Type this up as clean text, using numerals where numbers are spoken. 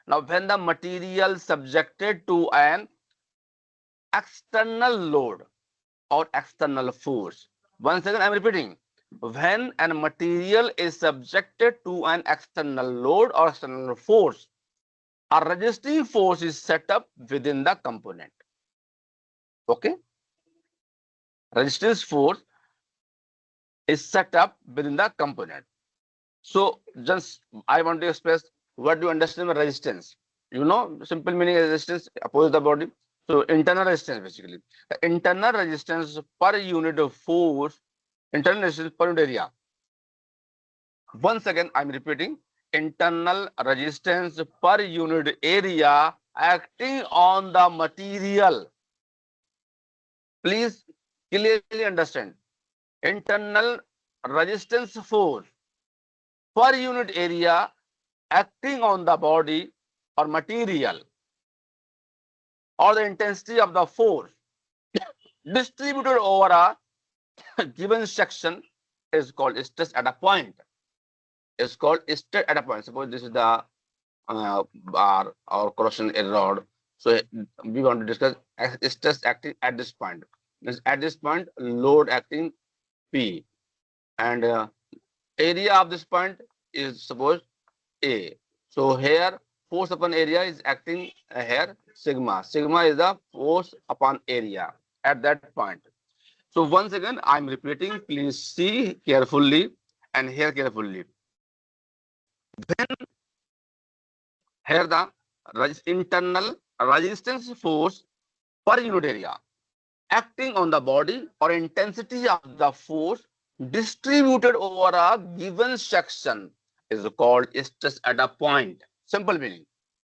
Now, when the material subjected to an external load or external force. Once again, I'm repeating. When a material is subjected to an external load or external force, a resisting force is set up within the component. Okay? Resistance force is set up within the component. So, just I want to express what do you understand by resistance. You know, simple meaning resistance oppose the body. So, internal resistance basically. The internal resistance per unit of force, internal resistance per unit area. Once again, I'm repeating internal resistance per unit area acting on the material. Please clearly understand. Internal resistance force per unit area acting on the body or material or the intensity of the force distributed over a given section is called stress at a point. Is called stress at a point. Suppose this is the bar or crossing a rod. So we want to discuss stress acting at this point. At this point, load acting P, and area of this point is suppose A. So here force upon area is acting here sigma. Sigma is the force upon area at that point. So once again, I'm repeating. Please see carefully and hear carefully. When here the internal resistance force per unit area acting on the body or intensity of the force distributed over a given section is called stress at a point. Simple meaning.